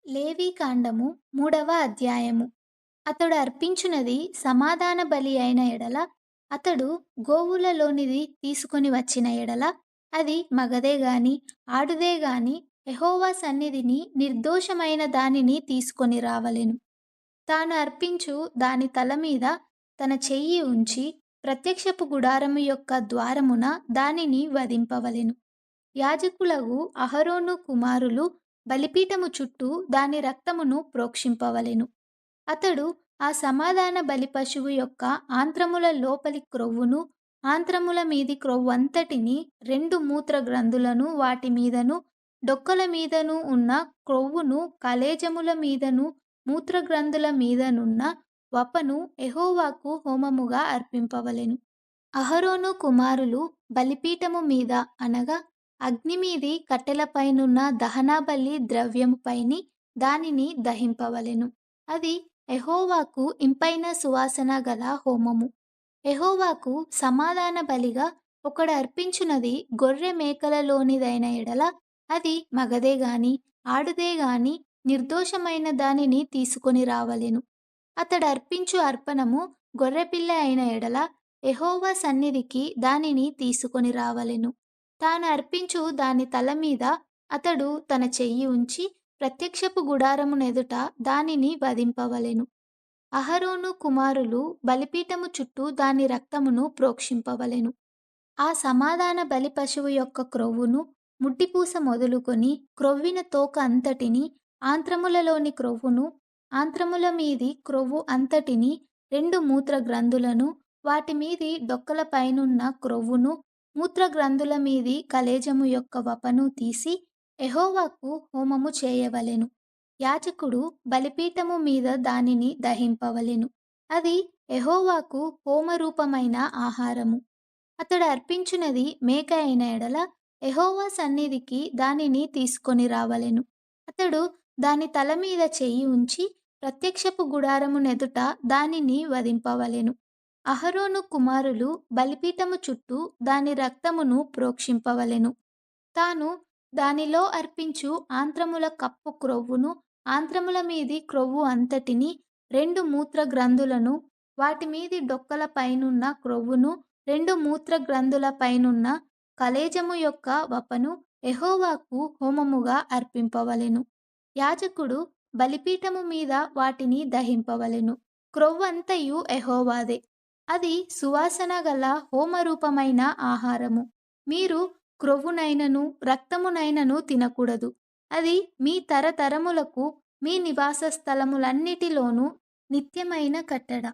లేవీకాండము 3వ అధ్యాయము. అతడు అర్పించునది సమాధాన బలి అయిన ఎడల, అతడు గోవులలోనిది తీసుకొని వచ్చిన ఎడల, అది మగదే గాని ఆడుదే గాని యెహోవా సన్నిధిని నిర్దోషమైన దానిని తీసుకొని రావలెను. తాను అర్పించు దాని తల మీద తన చెయ్యి ఉంచి ప్రత్యక్షపు గుడారము యొక్క ద్వారమున దానిని వధింపవలెను. యాజకులగు అహరోను కుమారులు బలిపీఠము చుట్టూ దాని రక్తమును ప్రోక్షింపవలెను. అతడు ఆ సమాధాన బలి పశువు యొక్క ఆంత్రముల లోపలి క్రొవ్వును, ఆంత్రముల మీది క్రొవ్వంతటిని, 2 మూత్ర గ్రంథులను వాటి మీదను, డొక్కల మీదను ఉన్న క్రొవ్వును, కళేజముల మీదను, మూత్రగ్రంథుల మీదనున్న వపను యెహోవాకు హోమముగా అర్పింపవలెను. అహరోను కుమారులు బలిపీఠము మీద అనగా అగ్నిమీది కట్టెలపైనున్న దహనబలి ద్రవ్యముపైని దానిని దహింపవలెను. అది యెహోవాకు ఇంపైన సువాసన గల హోమము. యెహోవాకు సమాధాన బలిగా ఒకడు అర్పించునది గొర్రె మేకలలోనిదైన ఎడల, అది మగదే గాని ఆడుదే గాని నిర్దోషమైన దానిని తీసుకొని రావలెను. అతడు అర్పించు అర్పణము గొర్రెపిల్ల అయిన ఎడల యెహోవా సన్నిధికి దానిని తీసుకొని రావలెను. తాను అర్పించు దాని తల మీద అతడు తన చెయ్యి ఉంచి ప్రత్యక్షపు గుడారమునెదుట దానిని వధింపవలెను. అహరోను కుమారులు బలిపీఠము చుట్టూ దాని రక్తమును ప్రోక్షింపవలెను. ఆ సమాధాన బలి పశువు యొక్క క్రొవ్వును, ముడ్డిపూస మొదలుకొని క్రొవ్విన తోక అంతటిని, ఆంత్రములలోని క్రొవ్వును, ఆంత్రముల మీది క్రొవ్వు అంతటిని, 2 మూత్ర గ్రంథులను వాటి మీది డొక్కల పైనున్న క్రొవ్వును, మూత్రగ్రంథుల మీది కళేజము యొక్క వపను తీసి యెహోవాకు హోమము చేయవలెను. యాజకుడు బలిపీఠము మీద దానిని దహింపవలెను. అది యెహోవాకు హోమరూపమైన ఆహారము. అతడు అర్పించునది మేక అయిన ఎడల యెహోవా సన్నిధికి దానిని తీసుకొని రావలెను. అతడు దాని తల మీద చెయ్యి ఉంచి ప్రత్యక్షపు గుడారమునెదుట దానిని వధింపవలెను. అహరోను కుమారులు బలిపీఠము చుట్టూ దాని రక్తమును ప్రోక్షింపవలెను. తాను దానిలో అర్పించు ఆంత్రముల కప్పు క్రొవ్వును, ఆంత్రముల మీది క్రొవ్వు అంతటిని, 2 మూత్ర గ్రంథులను వాటి మీది డొక్కల పైనున్న క్రొవ్వును, 2 మూత్ర గ్రంథుల పైనున్న కళేజము యొక్క వపను యెహోవాకు హోమముగా అర్పింపవలెను. యాజకుడు బలిపీఠము మీద వాటిని దహింపవలెను. క్రొవ్వంతయు యెహోవాదే. అది సువాసన గల హోమరూపమైన ఆహారము. మీరు క్రొవ్వునైనను రక్తమునైనను తినకూడదు. అది మీ తరతరములకు మీ నివాస స్థలములన్నిటిలోనూ నిత్యమైన కట్టడ.